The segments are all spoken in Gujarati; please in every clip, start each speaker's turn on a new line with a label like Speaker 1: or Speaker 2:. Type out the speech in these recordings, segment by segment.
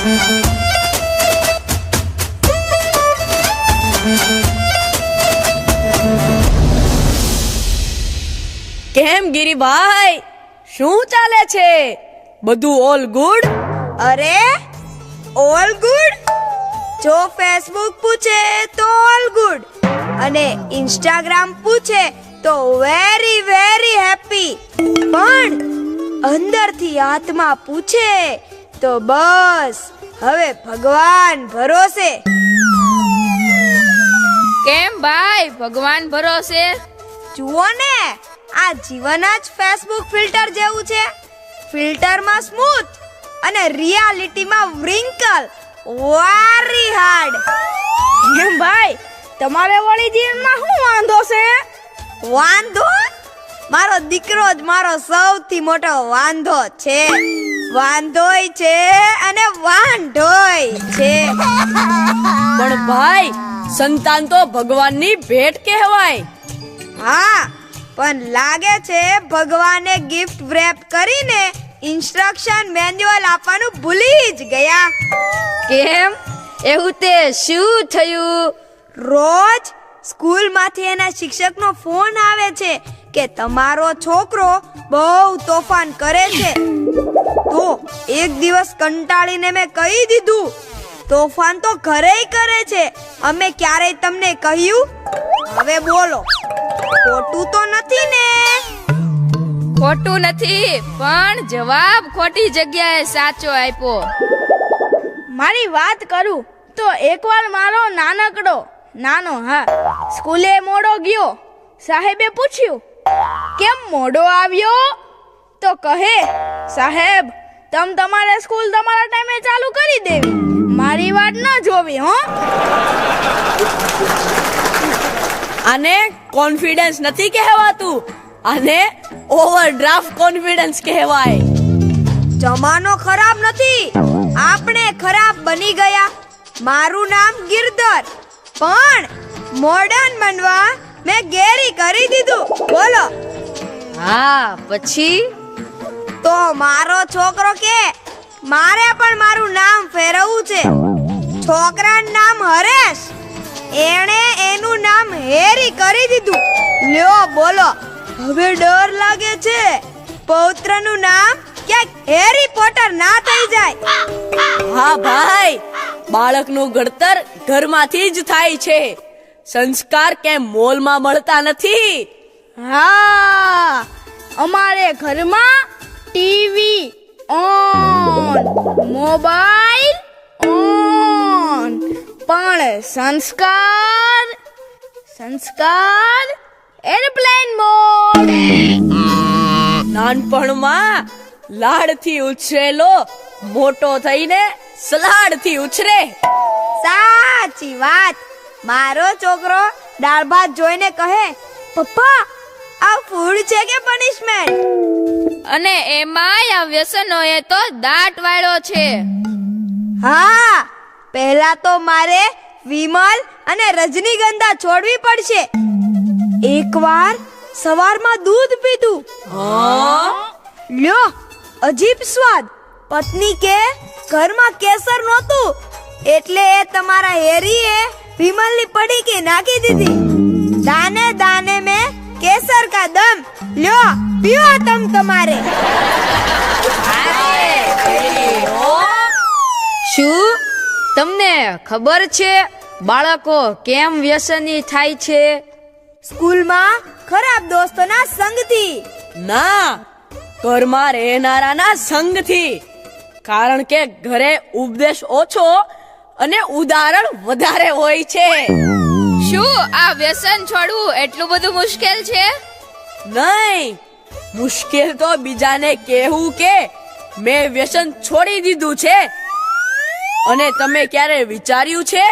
Speaker 1: કેમ ગિરીભાઈ, શું ચાલે છે? બધું ઓલ ગુડ?
Speaker 2: અરે ઓલ ગુડ? જો ફેસબુક પૂછે તો ઓલ ગુડ અને ઇન્સ્ટાગ્રામ પૂછે તો વેરી વેરી હેપી, પણ અંદરથી આત્મા પૂછે તો બસ હવે ભગવાન ભરોસે.
Speaker 3: કેમ ભાઈ ભગવાન ભરોસે?
Speaker 2: જુઓ ને, આ જીવન જ ફેસબુક ફિલ્ટર જેવું છે. ફિલ્ટરમાં સ્મૂથ અને રિયાલિટીમાં વ્રિંકલ, વેરી હાર્ડ.
Speaker 1: કેમ ભાઈ, તમારે વળી જીવનમાં શું વાંધો છે?
Speaker 2: વાંધો? મારો દીકરો જ મારો સૌથી મોટો વાંધો છે. વાંધોય છે અને વાંઢોય છે.
Speaker 1: પણ ભાઈ, સંતાન તો ભગવાનની ભેટ કહેવાય.
Speaker 2: હા, પણ લાગે છે ભગવાને ગિફ્ટ રેપ કરીને ઇન્સ્ટ્રક્શન મેન્યુઅલ આપવાનું ભૂલી જ ગયા.
Speaker 3: કેમ? એવું તે શું થયું?
Speaker 2: રોજ સ્કૂલમાંથી એના શિક્ષકનો ફોન આવે છે કે તમારો છોકરો બહુ તોફાન કરે છે. તો એક દિવસ કંટાળીને મેં કહી દીધું, તોફાન તો ઘરેય કરે છે, અમે ક્યારેય તમને કહ્યું? હવે બોલો, ખોટું તો નથી ને?
Speaker 3: ખોટું નથી, પણ જવાબ ખોટી જગ્યાએ સાચો આપ્યો.
Speaker 4: મારી વાત કરું તો એકવાર મારો નાનો સ્કૂલે મોડો ગયો. સાહેબે પૂછ્યું, કેમ મોડો આવ્યો? તો કહે, સાહેબ તમ તમારે સ્કૂલ તમારા ટાઈમે ચાલુ કરી દેવી, મારી વાત ન જોવી. હો,
Speaker 1: આને કોન્ફિડન્સ નથી કહેવાતું, આને ઓવરડ્રાફ્ટ કોન્ફિડન્સ કહેવાય.
Speaker 2: જમાનો ખરાબ નથી, આપણે ખરાબ બની ગયા. મારું નામ ગિરધર, પણ મોડર્ન બનવા મેં ગેરી કરી દીધું. બોલો.
Speaker 3: હા, પછી?
Speaker 2: તો મારો છોકરો કે મારે પણ મારું નામ ફેરવવું છે. છોકરાનું નામ હરેશ, એણે એનું નામ હેરી કરી દીધું. લ્યો બોલો, હવે ડર લાગે છે પૌત્રનું નામ ક્યાંક હેરી પોટર ના થઈ જાય.
Speaker 1: હા ભાઈ, બાળકનું ઘડતર ઘરમાંથી જ થાય છે. સંસ્કાર કેમ મોલમાં મળતા નથી?
Speaker 4: હા, અમારે ઘરમાં ટીવી ઓન, મોબાઈલ ઓન, પણ સંસ્કાર એરપ્લેન મોડ.
Speaker 1: નાનપણમાં લાડથી ઉછરેલો મોટો થઈને સલાડથી ઉછરે.
Speaker 2: સાચી વાત. મારો છોકરો દાળ ભાત જોઈને કહે, પપ્પા આ ફૂડ છે કે પનિશમેન્ટ?
Speaker 3: અને એમાંય આ વ્યસનોએ તો દાટ વાળ્યો છે.
Speaker 2: હા, પહેલા તો મારે વિમલ અને રજનીગંધા છોડવી પડશે. એકવાર સવારમાં દૂધ પીધું, લ્યો અજીબ સ્વાદ. પત્ની કે ઘરમાં કેસર નહોતું, એટલે એ તમારા હેરીએ વિમલની પડીકી નાખી દીધી. દાને દાને મેં કેસર કા દમ. લ્યો પીઓ તમ તમારે.
Speaker 3: શું તમને ખબર છે બાળકો કેમ વ્યસની થાય છે?
Speaker 2: સ્કૂલમાં ખરાબ દોસ્તોના સંગથી.
Speaker 1: ના, ઘરમાં રહેનારાના સંગથી. કારણ કે ઘરે ઉપદેશ ઓછો અને ઉદાહરણ વધારે હોય છે.
Speaker 3: શું આ વ્યસન છોડવું એટલું બધું મુશ્કેલ છે?
Speaker 1: નહીં, મુશ્કેલ તો બીજાને કહેવું કે મેં વ્યસન છોડી દીધું છે. અને તમે ક્યારે વિચાર્યું છે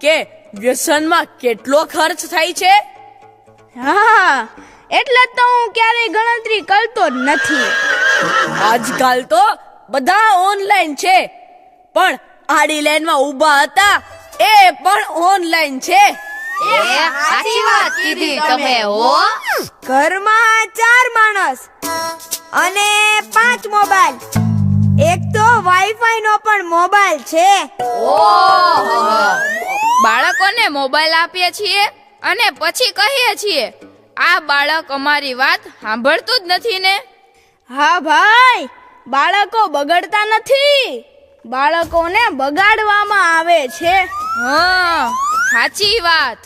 Speaker 1: કે વ્યસનમાં કેટલો ખર્ચ થાય છે?
Speaker 4: હા, એટલે તો હું ક્યારેય ગણતરી કરતો જ નથી.
Speaker 1: આજકાલ તો બધા ઓનલાઈન છે, પણ આડી લાઈનમાં ઊભા હતા એ પણ ઓનલાઈન છે.
Speaker 3: સાચી વાત કીધી તમે. હો,
Speaker 2: ઘરમાં 4 માણસ અને 5 મોબાઈલ. એક તો વાઈફાઈ નો પણ મોબાઈલ છે.
Speaker 5: બાળકોને મોબાઈલ આપીએ છીએ અને પછી કહીએ છીએ આ બાળક અમારી વાત સાંભળતું જ નથી ને.
Speaker 4: હા ભાઈ, બાળકો બગડતા નથી, બાળકોને બગાડવામાં આવે છે.
Speaker 5: હા, સાચી વાત.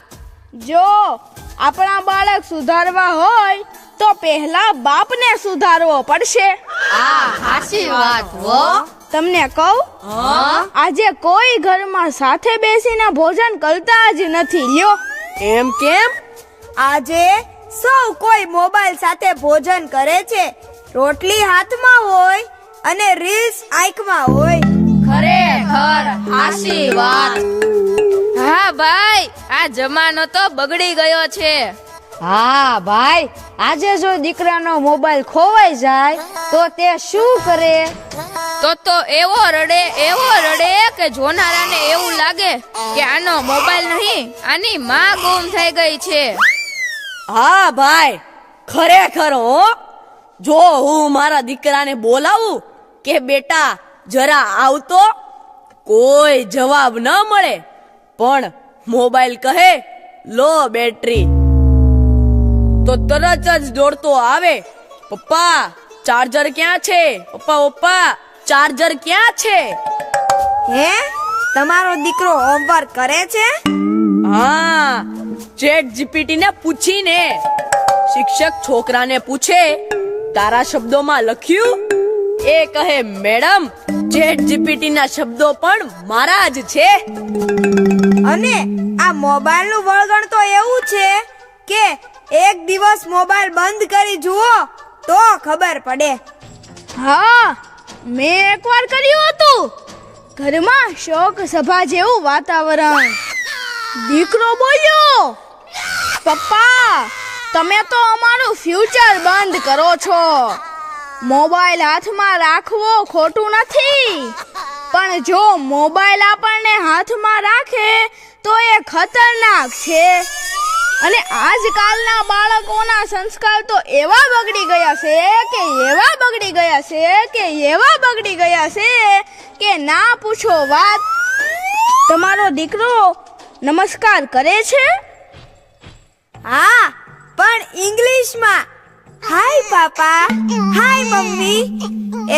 Speaker 4: જો આપણા બાળક સુધારવા હોય તો પહેલા બાપને સુધારવો પડશે.
Speaker 3: સાચી વાત હો.
Speaker 4: તમને કહું, આજે કોઈ ઘરમાં સાથે બેસીને ભોજન કરતા જ નથી. લ્યો,
Speaker 1: એમ કેમ?
Speaker 2: આજે સૌ કોઈ મોબાઈલ સાથે ભોજન કરે છે. રોટલી હાથમાં હોય અને રીલ્સ આંખમાં હોય.
Speaker 3: ખરેખર સાચી વાત.
Speaker 5: હા ભાઈ, આ જમાનો તો બગડી ગયો છે.
Speaker 3: હા ભાઈ, આજે જો દીકરાનો મોબાઈલ ખોવાઈ જાય તો તે શું કરે?
Speaker 5: તો એવો રડે કે જોનારાને એવું લાગે કે આનો મોબાઈલ નહીં, આની માં ગુમ થઈ ગઈ છે.
Speaker 1: હા ભાઈ, ખરેખર હો. જો હું મારા દીકરાને બોલાવું કે બેટા જરા આવતો, કોઈ જવાબ ન મળે, પણ મોબાઈલ કહે લો બેટરી, તો તરત જ દોડતો આવે, પપ્પા ચાર્જર ક્યાં છે? પપ્પા ચાર્જર ક્યાં છે?
Speaker 2: હે, તમારો દીકરો હોમવર્ક કરે છે?
Speaker 1: હા, ચેટ જીપીટી ને પૂછીને. શિક્ષક છોકરાને પૂછે તારા શબ્દોમાં લખ્યું? એ કહે મેડમ ચેટ જીપીટી ના શબ્દો પણ મારા જ છે.
Speaker 2: અને આ મોબાઈલ નું વળગણ તો એવું છે કે એક દિવસ મોબાઈલ બંધ કરી જુઓ તો ખબર પડે.
Speaker 4: હા, મેં એકવાર કર્યું હતું. ઘરમાં શોક સભા જેવું વાતાવરણ. દીકરો બોલ્યો, પપ્પા તમે તો અમારું ફ્યુચર બંધ કરો છો. મોબાઈલ હાથમાં રાખવો ખોટું નથી, પણ જો મોબાઈલ આપણને હાથમાં રાખે તો એ ખતરનાક છે. અને આજકાલના બાળકોના સંસ્કાર તો એવા બગડી ગયા છે કે ના પૂછો વાત. તમારો દીકરો નમસ્કાર કરે છે?
Speaker 2: હા, પણ ઇંગ્લિશમાં. હાય પાપા, હાય મમ્મી.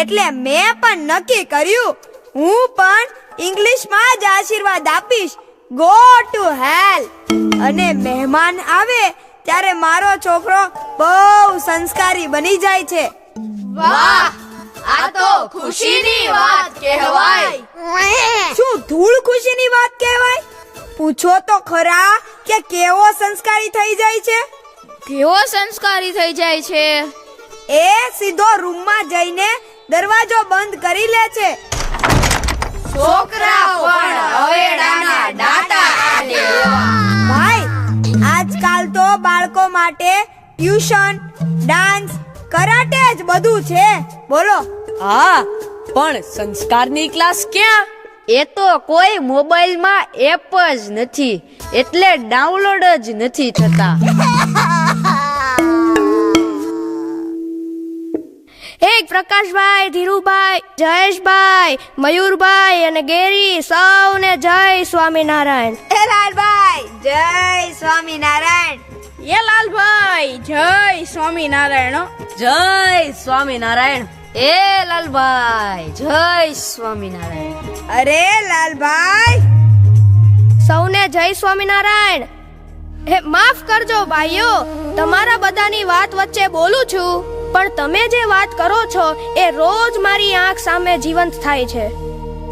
Speaker 2: એટલે મેં પણ નક્કી કર્યું હું પણ ઇંગ્લિશમાં જ આશીર્વાદ આપીશ. ગો ટુ હેલ. અને મહેમાન આવે ત્યારે મારો છોકરો બહુ સંસ્કારી બની જાય છે.
Speaker 5: વાહ, આ તો ખુશીની વાત કહેવાય.
Speaker 2: શું ધૂળ ખુશીની વાત કહેવાય? પૂછો તો ખરા કે કેવો સંસ્કારી થઈ જાય છે.
Speaker 5: કેવો સંસ્કારી થઈ જાય છે?
Speaker 2: એ સીધો રૂમમાં જઈને દરવાજો બંધ કરી લે છે.
Speaker 5: છોકરા પણ હવેડાના ડાટા કાઢે.
Speaker 2: ભાઈ, આજકાલ તો બાળકો માટે ટ્યુશન, ડાન્સ, કરાટે જ બધું છે. બોલો.
Speaker 1: હા, પણ સંસ્કારની ક્લાસ ક્યાં?
Speaker 3: એ તો કોઈ મોબાઈલમાં એપ જ નથી, એટલે ડાઉનલોડ જ નથી થતા.
Speaker 6: હે પ્રકાશભાઈ, ધીરુભાઈ, જયેશભાઈ, મયુરભાઈ અને ગેરી, સૌને જય સ્વામિનારાયણ.
Speaker 2: એ લાલભાઈ, જય સ્વામિનારાયણ.
Speaker 4: એ લાલભાઈ, જય સ્વામિનારાયણ.
Speaker 1: જય સ્વામિનારાયણ.
Speaker 3: એ લાલભાઈ, જય સ્વામિનારાયણ.
Speaker 2: અરે લાલભાઈ,
Speaker 6: સૌને જય સ્વામિનારાયણ. હે માફ કરજો ભાઈઓ, તમારા બધાની વાત વચ્ચે બોલું છું, પણ તમે જે વાત કરો છો એ રોજ મારી આંખ સામે જીવંત થાય છે.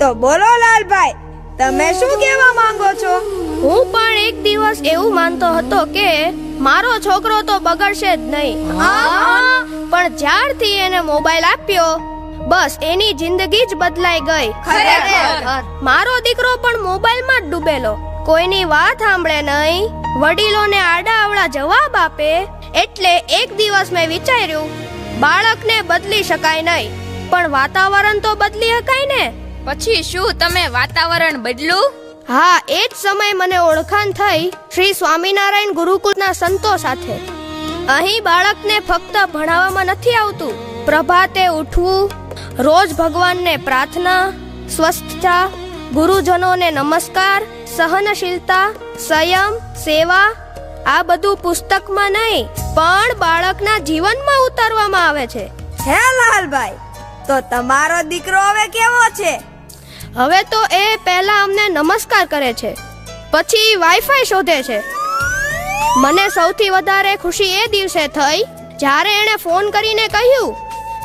Speaker 2: તો બોલો લાલભાઈ, તમે શું કહેવા માંગો છો?
Speaker 6: હું પણ એક દિવસ એવું માનતો હતો કે મારો છોકરો તો બગડશે જ નહીં, પણ જ્યારથી એને મોબાઈલ આપ્યો બસ એની જિંદગી જ બદલાઈ ગઈ.
Speaker 5: ખરેખર.
Speaker 6: મારો દીકરો પણ મોબાઈલમાં જ ડૂબેલો, કોઈની વાત સાંભળે નહીં, વડીલોને આડા અવળા જવાબ આપે. એટલે એક દિવસ મેં વિચાર્યું બાળકને બદલી શકાય નહીં, પણ વાતાવરણ તો બદલી શકાય ને.
Speaker 5: પછી શું તમે વાતાવરણ બદલું?
Speaker 6: હા, એ જ સમયે મને ઓળખાણ થઈ શ્રી સ્વામિનારાયણ ગુરુકુળના સંતો સાથે. અહીં બાળકને ફક્ત ભણાવવામાં નથી આવતું, પ્રભાતે ઉઠવું, રોજ ભગવાનને પ્રાર્થના, સ્વસ્થતા, ગુરુજનોને નમસ્કાર, સહનશીલતા, સંયમ, સેવા આ બધું પુસ્તકમાં નહીં પણ બાળકના જીવનમાં ઉતારવામાં આવે છે.
Speaker 2: હે લાલભાઈ, તો તમારો દીકરો હવે કેવો છે?
Speaker 6: હવે તો એ પહેલા અમને નમસ્કાર કરે છે, પછી વાઈફાઈ શોધે છે. મને સૌથી વધારે ખુશી એ દિવસે થઈ જ્યારે એણે ફોન કરીને કહ્યું,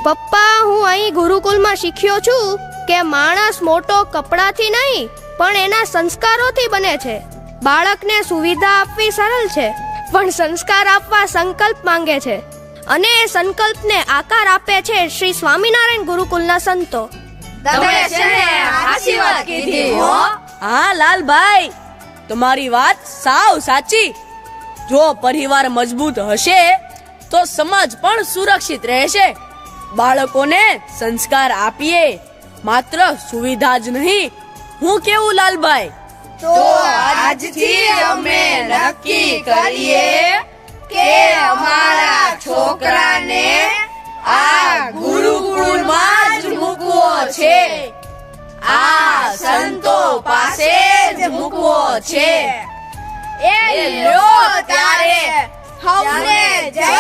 Speaker 6: પપ્પા હું અહીં ગુરુકુલમાં શીખ્યો છું કે માણસ મોટો કપડાથી નહીં પણ એના સંસ્કારોથી બને છે. બાળકને સુવિધા આપવી સરળ છે પણ સંસ્કાર આપવા સંકલ્પ માંગે છે અને એ સંકલ્પને આકાર આપે છે શ્રી સ્વામિનારાયણ ગુરુકુલના સંતો.
Speaker 1: હા લાલભાઈ, તમારી વાત સાવ સાચી. જો પરિવાર મજબૂત હશે તો સમાજ પણ સુરક્ષિત રહેશે. બાળકોને સંસ્કાર આપીએ, માત્ર સુવિધા જ નહીં. હું કેવું લાલભાઈ?
Speaker 2: તો આજથી અમે નક્કી કરીએ કે અમારા છોકરાને આ ગુરુકુળમાં જ મૂકવો છે, આ સંતો પાસે જ મૂકવો છે. એ લ્યો ત્યારે હમને જય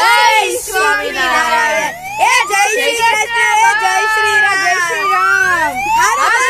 Speaker 2: સ્વામિનારાયણ. એ જય શ્રી કૃષ્ણ, જય શ્રી રામ, જય શ્રી રામ.